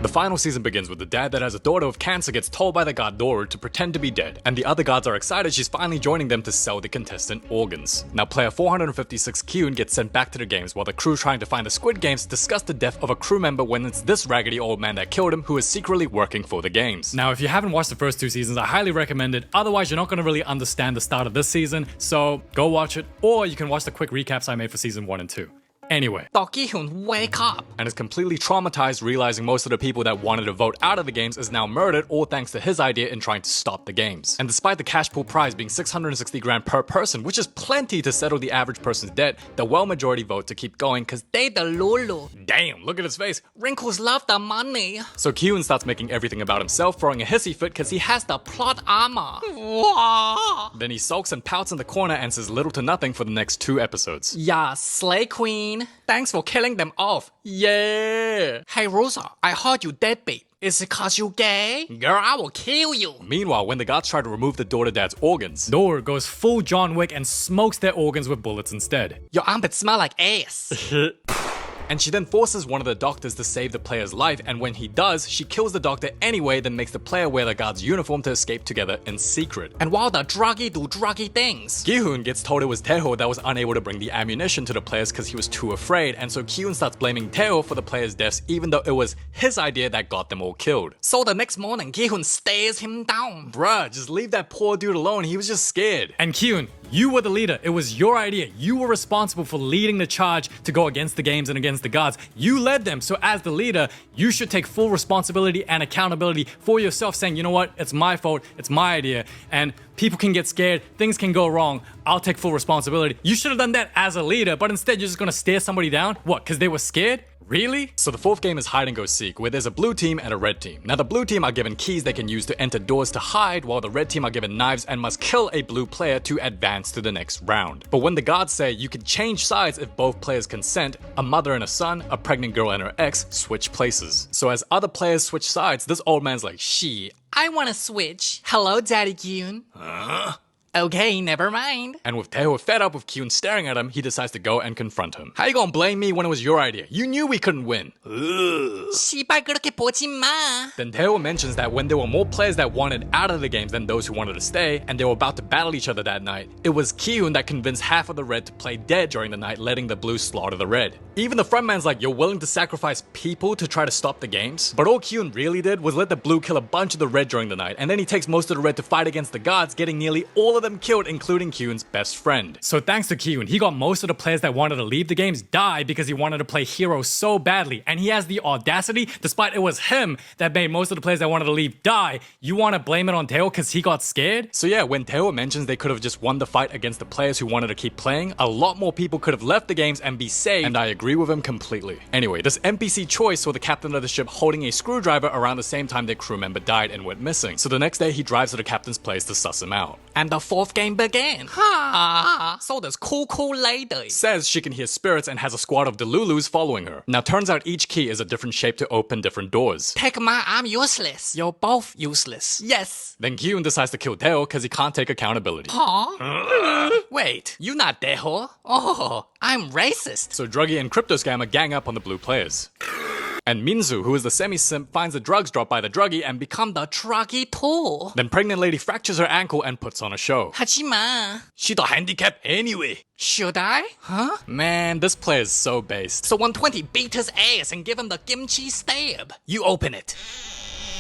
The final season begins with the dad that has a daughter with cancer gets told by the god Dora to pretend to be dead, and the other gods are excited she's finally joining them to sell the contestant organs. Now player 456 Kyun gets sent back to the games while the crew trying to find the Squid Games discuss the death of a crew member when it's this raggedy old man that killed him who is secretly working for the games. Now if you haven't watched the first 2 seasons, I highly recommend it, otherwise you're not going to really understand the start of this season, so go watch it, or you can watch the quick recaps I made for season 1 and 2. Anyway, Ki-hyun, wake up! And is completely traumatized realizing most of the people that wanted to vote out of the games is now murdered, all thanks to his idea in trying to stop the games. And despite the cash pool prize being 660 grand per person, which is plenty to settle the average person's debt, the well majority vote to keep going cause They the Lulu. damn, look at his face. Wrinkles love the money. So Kyun starts making everything about himself, throwing a hissy fit cause he has the plot armor. Wow. Then he sulks and pouts in the corner and says little to nothing for the next 2 episodes. Yeah, Slay Queen. Thanks for killing them off. Yeah! Hey Rosa, I heard you deadbeat. Is it cause you gay? Girl, I will kill you. Meanwhile, when the gods try to remove the daughter dad's organs, Dora goes full John Wick and smokes their organs with bullets instead. Your armpits smell like ass. and she then forces one of the doctors to save the player's life, and when he does, she kills the doctor anyway, then makes the player wear the god's uniform to escape together in secret. And while the druggy do druggy things, Gi-hoon gets told it was Taeho that was unable to bring the ammunition to the players because he was too afraid, and so Ki-hoon starts blaming Taeho for the players' deaths even though it was his idea that got them all killed. So the next morning, Gi-hoon stares him down. Bruh, just leave that poor dude alone, he was just scared. And Ki-hoon, you were the leader. It was your idea. You were responsible for leading the charge to go against the games and against the gods. You led them. So as the leader, you should take full responsibility and accountability for yourself, saying, you know what, it's my fault, it's my idea, and people can get scared, things can go wrong, I'll take full responsibility. You should have done that as a leader, but instead you're just gonna stare somebody down? What, because they were scared? Really? So the fourth game is hide and go seek, where there's a blue team and a red team. Now the blue team are given keys they can use to enter doors to hide, while the red team are given knives and must kill a blue player to advance to the next round. But when the gods say you can change sides if both players consent, a mother and a son, a pregnant girl and her ex, switch places. So as other players switch sides, this old man's like, shit, I wanna switch. Hello, Daddy Gi-hoon. Okay, never mind. And with Taeho fed up with Kyun staring at him, he decides to go and confront him. How you gonna blame me when it was your idea? You knew we couldn't win. 시발 그렇게 보지 마. Then Taeho mentions that when there were more players that wanted out of the games than those who wanted to stay, and they were about to battle each other that night, it was Ki-hoon that convinced half of the red to play dead during the night, letting the blue slaughter the red. Even the frontman's like, you're willing to sacrifice people to try to stop the games? But all Ki-hoon really did was let the blue kill a bunch of the red during the night, and then he takes most of the red to fight against the gods, getting nearly all of them killed, including Ki-hoon's best friend. So thanks to Ki-hoon, he got most of the players that wanted to leave the games die because he wanted to play hero so badly, and he has the audacity, despite it was him that made most of the players that wanted to leave die, you want to blame it on Taeho because he got scared? So yeah, when Taeho mentions they could have just won the fight against the players who wanted to keep playing, a lot more people could have left the games and be saved, and I agree with him completely. Anyway, this NPC choice saw the captain of the ship holding a screwdriver around the same time their crew member died and went missing. So the next day he drives to the captain's place to suss him out. And the fourth game began. Ha! So this cool lady Says she can hear spirits and has a squad of Delulus following her. Now turns out each key is a different shape to open different doors. Take my arm useless. You're both useless. Yes. Then Ki-hoon decides to kill Taeho because he can't take accountability. Huh? Wait, you not Daeho? Oh, I'm racist. So Druggy and Crypto Scammer gang up on the blue players. And Minzu, who is the semi-simp, finds the drugs dropped by the druggie and become the Druggy too. Then pregnant lady fractures her ankle and puts on a show. 하지마. She the handicapped anyway. Should I? Huh? Man, this play is so based. So 120 beat his ass and give him the kimchi stab. You open it.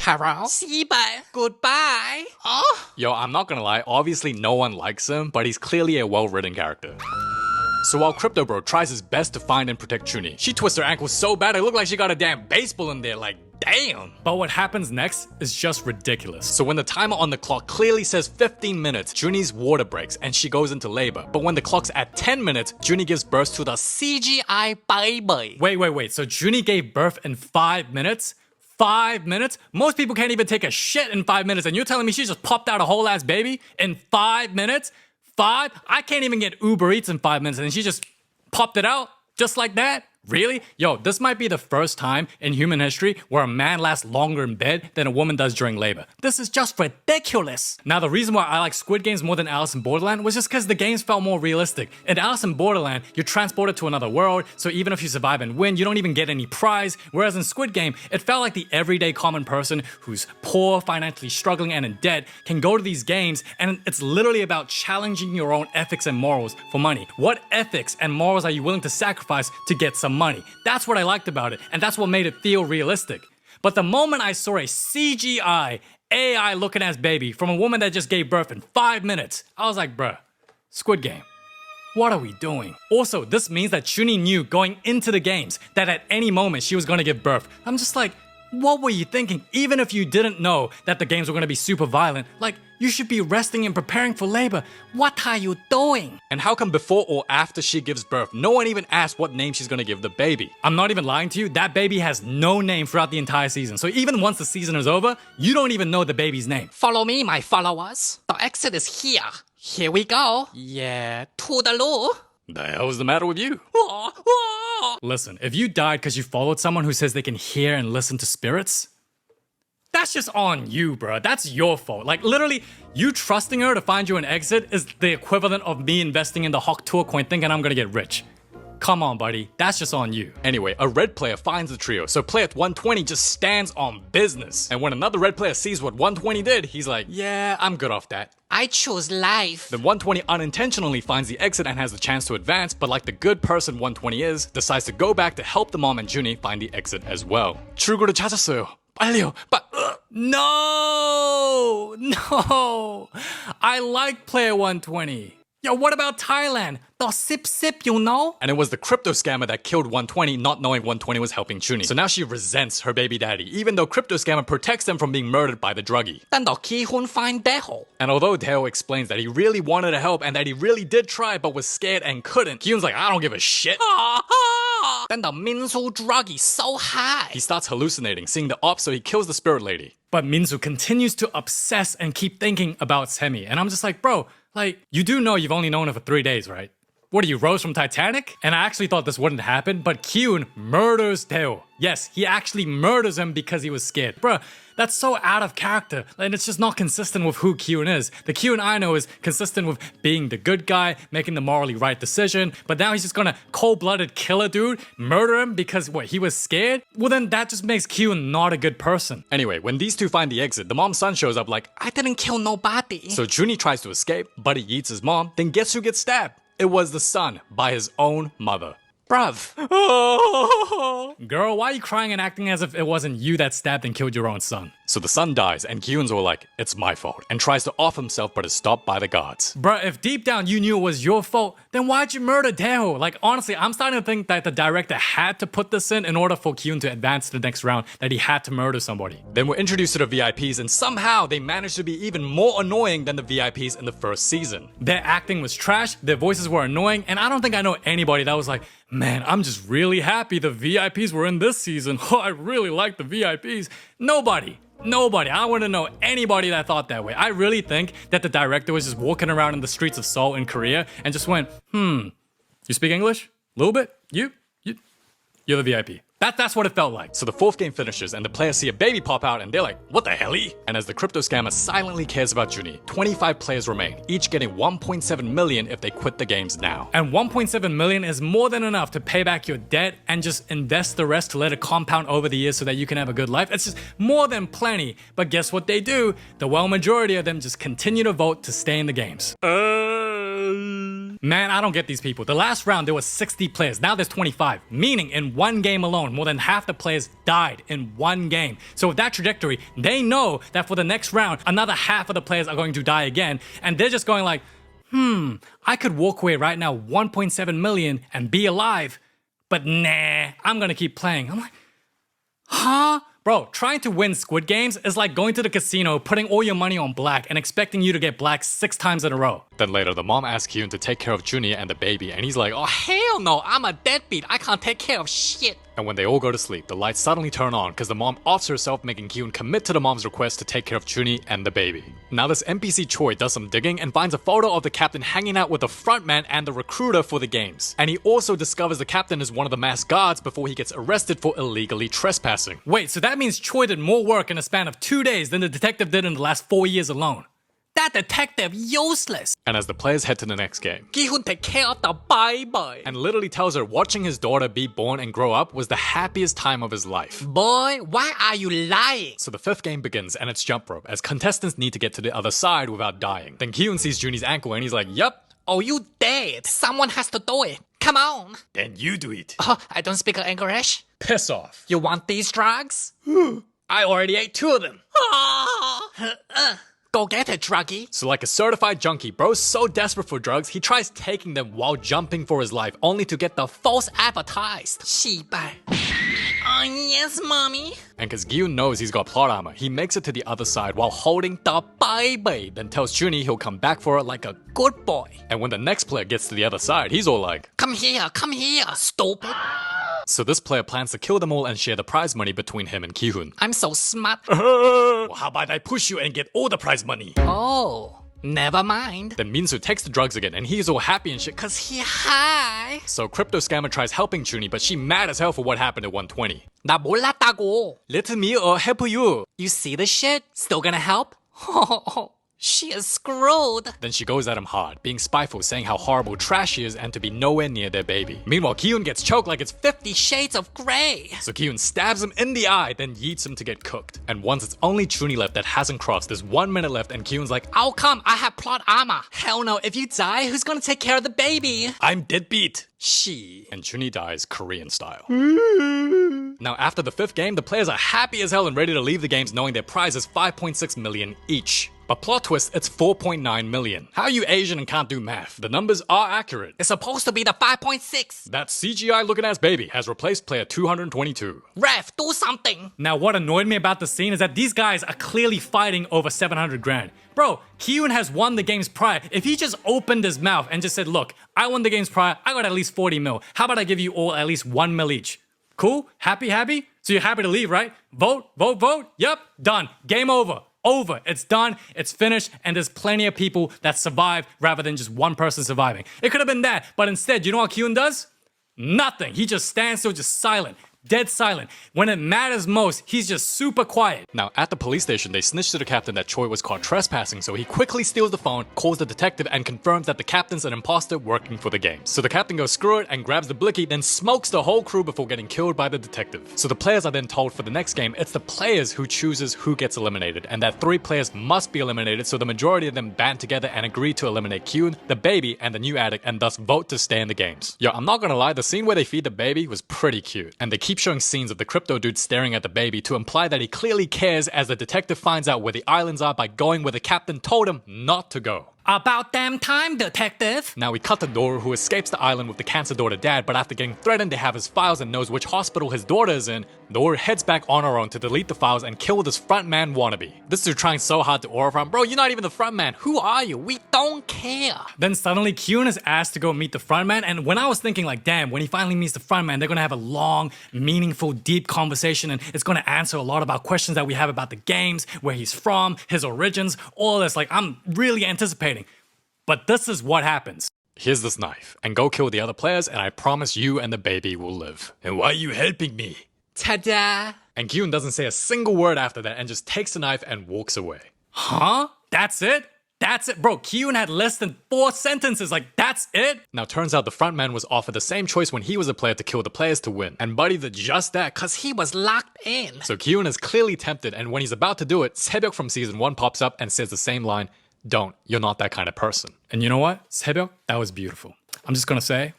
Hello? 씨발. Goodbye. Yo, I'm not gonna lie, obviously no one likes him, but he's clearly a well-written character. So while Crypto Bro tries his best to find and protect Chuni, she twists her ankle so bad it looked like she got a damn baseball in there, like damn. But what happens next is just ridiculous. So when the timer on the clock clearly says 15 minutes, Juni's water breaks and she goes into labor. But when the clock's at 10 minutes, Juni gives birth to the CGI baby. Wait. So Juni gave birth in 5 minutes? 5 minutes? Most people can't even take a shit in 5 minutes, and you're telling me she just popped out a whole ass baby in 5 minutes? 5? I can't even get Uber Eats in 5 minutes, and she just popped it out just like that? Really? Yo, this might be the first time in human history where a man lasts longer in bed than a woman does during labor. This is just ridiculous. Now, the reason why I like Squid Games more than Alice in Borderland was just because the games felt more realistic. In Alice in Borderland, you're transported to another world, so even if you survive and win, you don't even get any prize. Whereas in Squid Game, it felt like the everyday common person who's poor, financially struggling, and in debt can go to these games, and it's literally about challenging your own ethics and morals for money. What ethics and morals are you willing to sacrifice to get some money? That's what I liked about it, and that's what made it feel realistic. But the moment I saw a CGI AI looking ass baby from a woman that just gave birth in 5 minutes, I was like, bruh, Squid Game, what are we doing? Also, this means that Chuni knew going into the games that at any moment she was gonna give birth. I'm just like, what were you thinking? Even if you didn't know that the games were gonna be super violent, like, you should be resting and preparing for labor. What are you doing? And how come before or after she gives birth, no one even asked what name she's gonna give the baby? I'm not even lying to you, that baby has no name throughout the entire season. So even once the season is over, you don't even know the baby's name. Follow me, my followers. The exit is here. Here we go. Yeah. Toodaloo. The hell is the matter with you? Listen, if you died because you followed someone who says they can hear and listen to spirits, that's just on you, bro. That's your fault. Like, literally, you trusting her to find you an exit is the equivalent of me investing in the Hawk Tour coin thinking I'm gonna get rich. Come on, buddy. That's just on you. Anyway, a red player finds the trio, so player 120 just stands on business. And when another red player sees what 120 did, he's like, yeah, I'm good off that. I choose life. Then 120 unintentionally finds the exit and has the chance to advance, but like the good person 120 is, decides to go back to help the mom and Junie find the exit as well. 출구를 찾았어요. 빨리요. No! No! I like player 120. Yo, what about Thailand? The sip, you know? And it was the crypto scammer that killed 120, not knowing 120 was helping Junie. So now she resents her baby daddy, even though crypto scammer protects them from being murdered by the druggie. 但到結婚find Daeho. And although Daeho explains that he really wanted to help and that he really did try but was scared and couldn't, Kyun's like, I don't give a shit. 但到 Minsu druggie so high. He starts hallucinating, seeing the ops, so he kills the spirit lady. But Minsu continues to obsess and keep thinking about Semi. And I'm just like, bro, like, you do know you've only known her for 3 days, right? What are you, Rose from Titanic? And I actually thought this wouldn't happen, but Kyun murders Tae-ho. Yes, he actually murders him because he was scared. Bruh, that's so out of character, and it's just not consistent with who Kyun is. The Kyun I know is consistent with being the good guy, making the morally right decision, but now he's just gonna cold-blooded kill a dude, murder him because, what, he was scared? Well then that just makes Kyun not a good person. Anyway, when these two find the exit, the mom's son shows up like, I didn't kill nobody. So Junie tries to escape, but he eats his mom, then guess who gets stabbed? It was the son by his own mother. Bruv. Girl, why are you crying and acting as if it wasn't you that stabbed and killed your own son? So the son dies, and Kyun's all like, it's my fault, and tries to off himself but is stopped by the gods. Bruh, if deep down you knew it was your fault, then why'd you murder Daeho? Like, honestly, I'm starting to think that the director had to put this in order for Kyun to advance to the next round, that he had to murder somebody. Then we're introduced to the VIPs, and somehow they managed to be even more annoying than the VIPs in the first season. Their acting was trash, their voices were annoying, and I don't think I know anybody that was like, man, I'm just really happy the VIPs were in this season. Oh, I really like the VIPs. Nobody. I wouldn't know anybody that thought that way. I really think that the director was just walking around in the streets of Seoul in Korea and just went, you speak English? A little bit? You're the VIP. That's what it felt like. So the fourth game finishes, and the players see a baby pop out, and they're like, what the hell-y? And as the crypto scammer silently cares about Junie, 25 players remain, each getting 1.7 million if they quit the games now. And 1.7 million is more than enough to pay back your debt and just invest the rest to let it compound over the years so that you can have a good life. It's just more than plenty. But guess what they do? The well majority of them just continue to vote to stay in the games. Man, I don't get these people. The last round, there was 60 players. Now there's 25. Meaning, in one game alone, more than half the players died in one game. So with that trajectory, they know that for the next round, another half of the players are going to die again. And they're just going like, I could walk away right now 1.7 million and be alive. But nah, I'm gonna keep playing. I'm like, huh? Bro, trying to win Squid Games is like going to the casino, putting all your money on black, and expecting you to get black 6 times in a row. Then later, the mom asks Kyun to take care of Junie and the baby, and he's like, oh, Hell no, I'm a deadbeat. I can't take care of shit. And when they all go to sleep, the lights suddenly turn on because the mom offs herself, making Kyun commit to the mom's request to take care of Chuni and the baby. Now this NPC Choi does some digging and finds a photo of the captain hanging out with the frontman and the recruiter for the games. And he also discovers the captain is one of the masked guards before he gets arrested for illegally trespassing. Wait, so that means Choi did more work in a span of 2 days than the detective did in the last 4 years alone. That detective useless. And as the players head to the next game, Gi-hun take care of the baby. and literally tells her watching his daughter be born and grow up was the happiest time of his life. Boy, why are you lying? So the fifth game begins and it's jump rope as contestants need to get to the other side without dying. Then Kyun sees Juni's ankle and he's like, yup. Oh, you dead. Someone has to do it. Come on. Then you do it. Oh, I don't speak English. Piss off. You want these drugs? I already ate 2 of them. Go get it, druggie. So like a certified junkie, bro's so desperate for drugs, he tries taking them while jumping for his life, only to get the False advertised. 失败. Yes, mommy. And cause Gyun knows he's got plot armor, he makes it to the other side while holding the baby, then tells Juni he'll come back for it like a good boy. And when the next player gets to the other side, he's all like, Come here, stupid. so this player plans to kill them all and share the prize money between him and Ki-hun. I'm so smart. Well, how about I push you and get all the prize money? Oh, never mind. Then Minsu takes the drugs again and he's all happy and shit cause He high. So crypto scammer tries helping Juni, but she mad as hell for what happened at 120. 나 몰랐다고. Let me help you. You see the shit? Still gonna help? She is screwed. Then she goes at him hard, being spiteful, saying how horrible trash he is and to be nowhere near their baby. Meanwhile, Ki-hun gets choked like it's 50 Shades of Grey. So Ki-hun stabs him in the eye, then yeets him to get cooked. And once it's only Chuni left that hasn't crossed, there's 1 minute left and Ki-hun's like, How come? I have plot armor. Hell no, if you die, who's gonna take care of the baby? I'm deadbeat. She. And Chuni dies Korean style. Now after the 5th game, the players are happy as hell and ready to leave the games knowing their prize is 5.6 million each. But plot twist, it's 4.9 million. How are you Asian and can't do math? The numbers are accurate. It's supposed to be the 5.6. That CGI looking ass baby has replaced player 222. Ref, do something. Now, what annoyed me about the scene is that these guys are clearly fighting over 700 grand. Bro, Ki-hun has won the games prior. If he just opened his mouth and just said, look, I won the games prior, I got at least 40 mil. How about I give you all at least 1 mil each? Cool? Happy? So you're happy to leave, right? Vote? Yep, done. Game over. It's done, it's finished, and there's plenty of people that survive rather than just one person surviving. It could have been that, but instead, you know what Ki-hun does? Nothing. He just stands still, just silent. Dead silent. When it matters most, he's just super quiet. Now, at the police station, they snitch to the captain that Choi was caught trespassing, so he quickly steals the phone, calls the detective, and confirms that the captain's an imposter working for the game. So the captain goes screw it and grabs the blicky, then smokes the whole crew before getting killed by the detective. So the players are then told for the next game, it's the players who chooses who gets eliminated, and that 3 players must be eliminated, so the majority of them band together and agree to eliminate Kyun, the baby, and the new addict, and thus vote to stay in the games. Yo, I'm not gonna lie, the scene where they feed the baby was pretty cute, and they keep showing scenes of the crypto dude staring at the baby to imply that he clearly cares as the detective finds out where the islands are by going where the captain told him not to go. About damn time, detective. Now we cut to Doru, who escapes the island with the cancer daughter dad, but after getting threatened they have his files and knows which hospital his daughter is in, Doru heads back on her own to delete the files and kill this frontman wannabe. This dude trying so hard to aura from, bro, you're not even the frontman. Who are you? We don't care. Then suddenly Kyun is asked to go meet the frontman, and when I was thinking like, damn, when he finally meets the frontman, they're gonna have a long, meaningful, deep conversation, and it's gonna answer a lot about questions that we have about the games, where he's from, his origins, all this. Like, I'm really anticipating. But this is what happens. Here's this knife, and go kill the other players, and I promise you and the baby will live. And why are you helping me? Ta-da. And Kyun doesn't say a single word after that and just takes the knife and walks away. Huh? That's it? That's it, bro. Kyun had less than 4 sentences. Like, that's it? Now, turns out the frontman was offered the same choice when he was a player to kill the players to win. And Buddy did just that, cause He was locked in. so Kyun is clearly tempted, and when he's about to do it, Sebyok from season 1 pops up and says the same line, don't, you're not that kind of person. And you know what? Sebyok, that was beautiful. I'm just gonna say,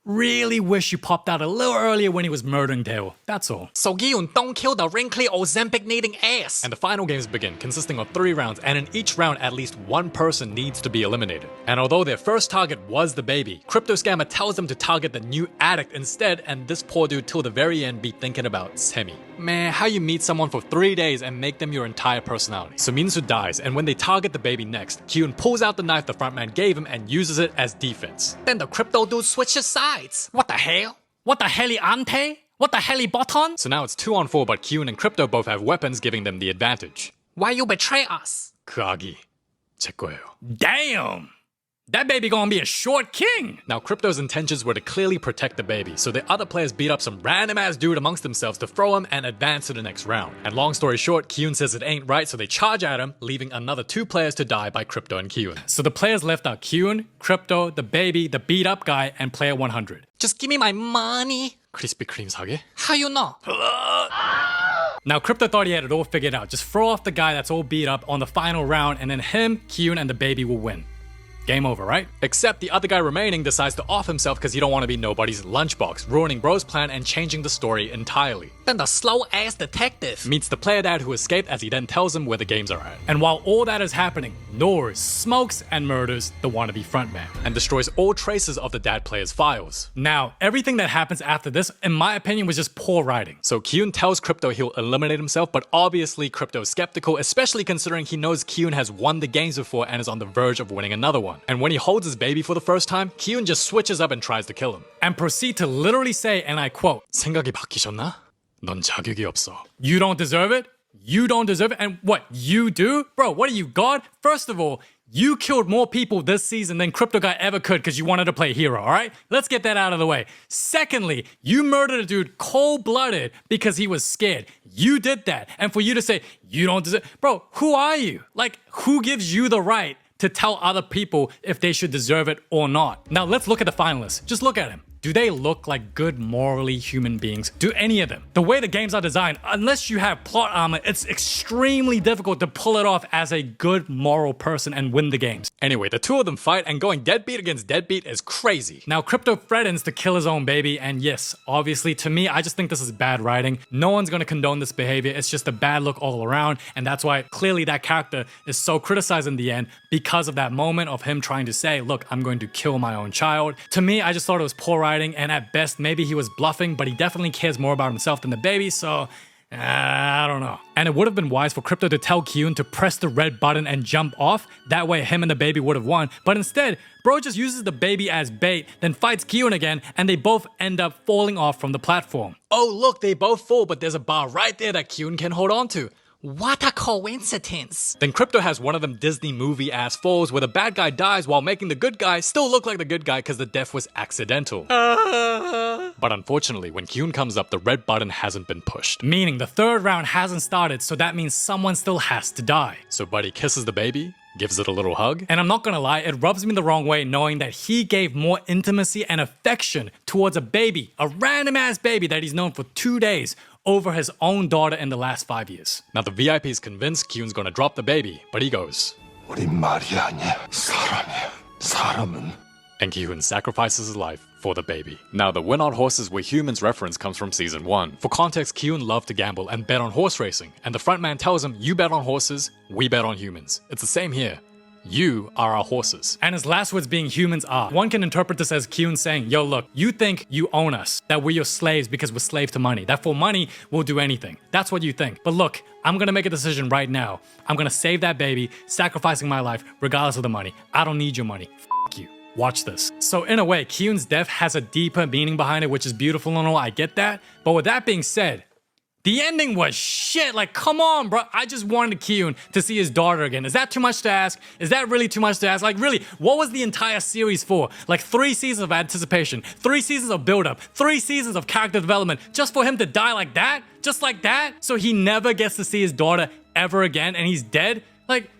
really wish you popped out a little earlier when he was murdering Daewoo. That's all. So Gi-hun, don't kill the wrinkly Ozempic needing ass. And the final games begin, consisting of 3 rounds, and in each round at least 1 person needs to be eliminated. And although their first target was the baby, Crypto Scammer tells them to target the new addict instead, and this poor dude till the very end be thinking about Semi. Man, how you meet someone for 3 days and make them your entire personality. So Minsu dies, and when they target the baby next, Kyun pulls out the knife the frontman gave him and uses it as defense. Then the crypto dude switches sides. What the hell? What the heli ante? What the hell, button? So now it's 2-on-4, but Kyun and Crypto both have weapons giving them the advantage. Why you betray us? 그 아기 제 거예요. Damn! That baby gonna be a short king! Now Crypto's intentions were to clearly protect the baby, so the other players beat up some random ass dude amongst themselves to throw him and advance to the next round. And long story short, Kyun says it ain't right, so they charge at him, leaving another 2 players to die by Crypto and Kyun. So the players left out Kyun, Crypto, the baby, the beat up guy, and player 100. Just give me my money. Krispy Kreme 사게? How you know? Now Crypto thought he had it all figured out. Just throw off the guy that's all beat up on the final round, and then him, Kyun, and the baby will win. Game over, right? Except the other guy remaining decides to off himself because he don't want to be nobody's lunchbox, ruining Bro's plan and changing the story entirely. Then the slow-ass detective Meets the player dad who escaped as he then tells him where the games are at. And while all that is happening, Nors smokes and murders the wannabe frontman. And destroys all traces of the dad player's files. Now, everything that happens after this, in my opinion, was just poor writing. So Kyun tells Crypto he'll eliminate himself, but obviously Crypto is skeptical, especially considering he knows Kyun has won the games before and is on the verge of winning another one. And when he holds his baby for the first time, Kyun just switches up and tries to kill him. And proceed to literally say, and I quote, 생각이 바뀌셨나? 넌 자격이 없어. "You don't deserve it? You don't deserve it? And what, you do? Bro, what are you, God? First of all, you killed more people this season than Crypto Guy ever could because you wanted to play hero, alright? Let's get that out of the way. Secondly, you murdered a dude cold-blooded because he was scared. You did that. And for you to say, you don't deserve... Bro, who are you? Like, who gives you the right to tell other people if they should deserve it or not? Now, let's look at the finalists. Just look at them. Do they look like good, morally human beings? Do any of them? The way the games are designed, unless you have plot armor, it's extremely difficult to pull it off as a good, moral person and win the games. Anyway, the 2 of them fight, and going deadbeat against deadbeat is crazy. Now, Crypto threatens to kill his own baby, and yes, obviously, to me, I just think this is bad writing. No one's gonna condone this behavior. It's just a bad look all around, and that's why clearly that character is so criticized in the end because of that moment of him trying to say, look, I'm going to kill my own child. To me, I just thought it was poor writing, and at best, maybe he was bluffing, but he definitely cares more about himself than the baby, so I don't know. And it would have been wise for Crypto to tell Kyun to press the red button and jump off. That way him and the baby would have won. But instead, bro just uses the baby as bait, then fights Kyun again, and they both end up falling off from the platform. Oh look, they both fall, but there's a bar right there that Kyun can hold on to. What a coincidence. Then Crypto has one of them Disney movie ass falls where the bad guy dies while making the good guy still look like the good guy because the death was accidental. But unfortunately, when Kyun comes up, the red button hasn't been pushed. Meaning the third round hasn't started, so that means someone still has to die. So Buddy kisses the baby, gives it a little hug. And I'm not gonna lie, it rubs me the wrong way knowing that he gave more intimacy and affection towards a baby, a random ass baby that he's known for 2 days, over his own daughter in the last 5 years. Now the VIP is convinced Kyun's gonna drop the baby, but he goes, 우리 말이 아니야. 사람이야. 사람은 and Kyun sacrifices his life for the baby. Now the win on horses were humans reference comes from season 1. For context, Kyun loved to gamble and bet on horse racing, and the frontman tells him, you bet on horses, we bet on humans. It's the same here. You are our horses. And his last words being humans are. One can interpret this as Kyun saying, yo look, you think you own us, that we're your slaves because we're slaves to money, that for money we'll do anything. That's what you think. But look, I'm gonna make a decision right now. I'm gonna save that baby, sacrificing my life regardless of the money. I don't need your money. F you. Watch this. So in a way, Kyun's death has a deeper meaning behind it, which is beautiful and all, I get that. But with that being said, the ending was shit. Like, come on, bro. I just wanted Kyun to see his daughter again. Is that too much to ask? Is that really too much to ask? Like, really, what was the entire series for? Like 3 seasons of anticipation, 3 seasons of build-up, 3 seasons of character development, just for him to die like that? Just like that? So he never gets to see his daughter ever again and he's dead? Like,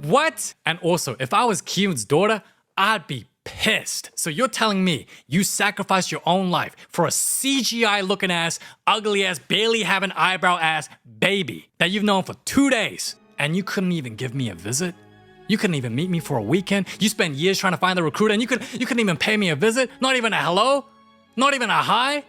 what? And also, if I was Kyun's daughter, I'd be pissed. So you're telling me you sacrificed your own life for a CGI looking ass, ugly ass, barely have an eyebrow ass baby that you've known for 2 days, and you couldn't even give me a visit? You couldn't even meet me for a weekend? You spent years trying to find the recruiter and you couldn't even pay me a visit? Not even a hello? Not even a hi?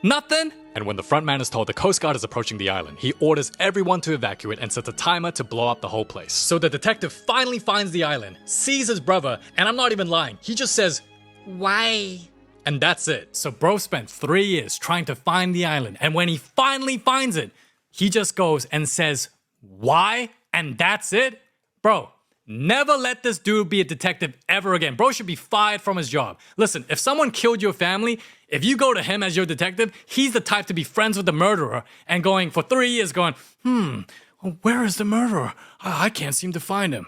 Nothing? And when the frontman is told the Coast Guard is approaching the island, he orders everyone to evacuate and sets a timer to blow up the whole place. So the detective finally finds the island, sees his brother, and I'm not even lying, he just says, Why? and that's it. So bro spent 3 years trying to find the island, and when he finally finds it, he just goes and says, why? And that's it? Bro, Never let this dude be a detective ever again. Bro should be fired from his job. Listen, if someone killed your family, if you go to him as your detective, he's the type to be friends with the murderer and going for 3 years going, where is the murderer? I can't seem to find him.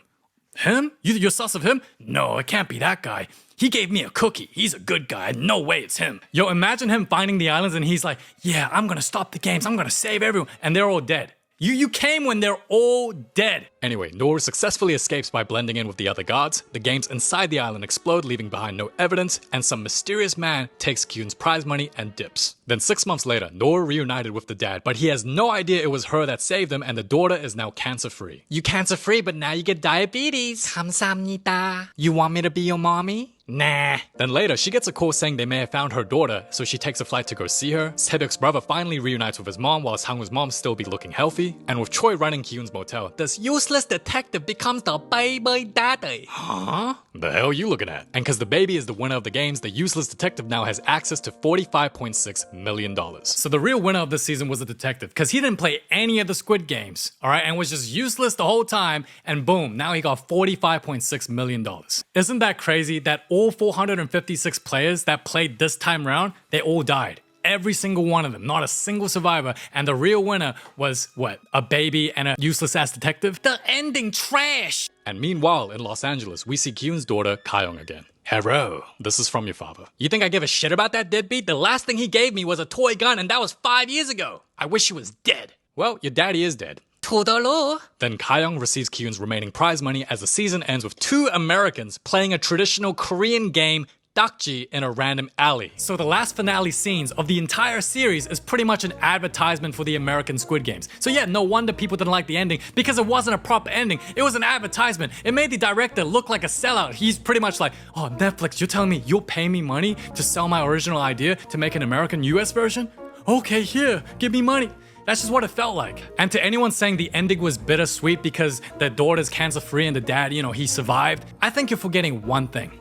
Him? You're sus of him? No, it can't be that guy. He gave me a cookie. He's a good guy. No way it's him. Yo, imagine him finding the islands and he's like, yeah, I'm gonna stop the games. I'm gonna save everyone. And they're all dead. You came when they're all dead. Anyway, Noor successfully escapes by blending in with the other guards, the games inside the island explode, leaving behind no evidence, and some mysterious man takes Kyun's prize money and dips. Then 6 months later, Noor reunited with the dad, but he has no idea it was her that saved him, and the daughter is now cancer-free. You cancer-free, but now you get diabetes. 감사합니다. You want me to be your mommy? Nah. Then later, she gets a call saying they may have found her daughter, so she takes a flight to go see her. Sedok's brother finally reunites with his mom, while Sangwoo's mom still be looking healthy. And with Choi running Kyun's motel, This useless detective becomes the baby daddy. huh? The hell are you looking at? And because the baby is the winner of the games, the useless detective now has access to $45.6 million. So the real winner of this season was the detective, because he didn't play any of the Squid Games, all right, and was just useless the whole time, and boom, now he got $45.6 million. Isn't that crazy that all 456 players that played this time round, they all died? Every single one of them, not a single survivor, and the real winner was, what, a baby and a useless-ass detective? The ending trash. And meanwhile, in Los Angeles, we see Kyun's daughter, Kayoung again. Hello, this is from your father. You think I give a shit about that deadbeat? The last thing he gave me was a toy gun, and that was 5 years ago. I wish he was dead. Well, your daddy is dead. 토달러. Then Kayoung receives Kyun's remaining prize money as the season ends with 2 Americans playing a traditional Korean game, dakji, in a random alley. So the last finale scenes of the entire series is pretty much an advertisement for the American Squid Games. So yeah, no wonder people didn't like the ending, because it wasn't a proper ending. It was an advertisement. It made the director look like a sellout. He's pretty much like, oh, Netflix, you're telling me you'll pay me money to sell my original idea to make an American US version? Okay, here, give me money. That's just what it felt like. And to anyone saying the ending was bittersweet because the daughter's cancer-free and the dad, he survived, I think you're forgetting one thing.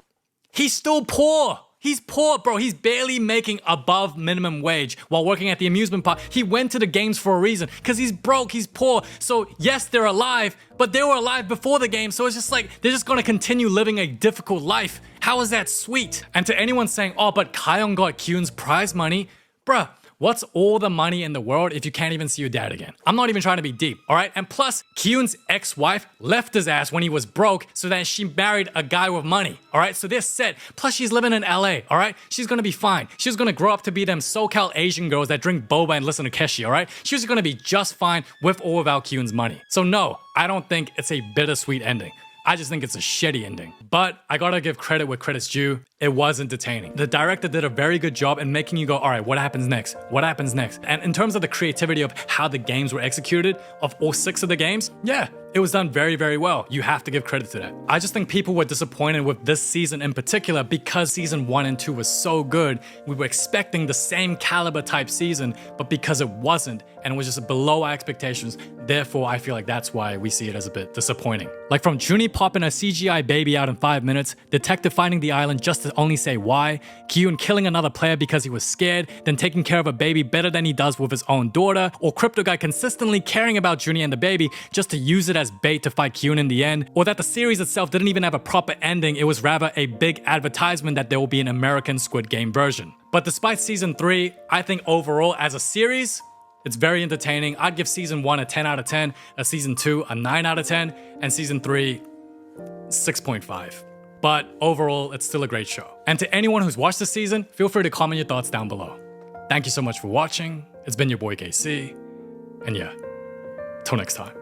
He's still poor. He's poor, bro. He's barely making above minimum wage while working at the amusement park. He went to the games for a reason, because he's broke, he's poor. So yes, they're alive, but they were alive before the game. So it's just like, they're just gonna continue living a difficult life. How is that sweet? And to anyone saying, oh, but Kayoung got Kyun's prize money, bruh, what's all the money in the world if you can't even see your dad again? I'm not even trying to be deep, all right? And plus, Kyun's ex-wife left his ass when he was broke so that she married a guy with money, all right? So they're set. Plus, she's living in LA, all right? She's gonna be fine. She's gonna grow up to be them SoCal Asian girls that drink boba and listen to Keshi, all right? She's gonna be just fine with or without Kyun's money. So no, I don't think it's a bittersweet ending. I just think it's a shitty ending. But I gotta give credit where credit's due. It was entertaining. The director did a very good job in making you go, all right, what happens next? What happens next? And in terms of the creativity of how the games were executed, of all 6 of the games, yeah, it was done very, very well. You have to give credit to that. I just think people were disappointed with this season in particular because season 1 and 2 was so good. We were expecting the same caliber type season, but because it wasn't, and it was just below our expectations, therefore I feel like that's why we see it as a bit disappointing. Like from Junie popping a CGI baby out in 5 minutes, Detective finding the island just to only say why, Kyun killing another player because he was scared, then taking care of a baby better than he does with his own daughter, or Crypto Guy consistently caring about Junie and the baby just to use it as bait to fight Kyun in the end, or that the series itself didn't even have a proper ending, it was rather a big advertisement that there will be an American Squid Game version. But despite season 3, I think overall as a series, it's very entertaining. I'd give season 1 a 10 out of 10, a season 2 a 9 out of 10, and season 3 6.5. But overall, it's still a great show. And to anyone who's watched this season, feel free to comment your thoughts down below. Thank you so much for watching. It's been your boy KC, and yeah, till next time.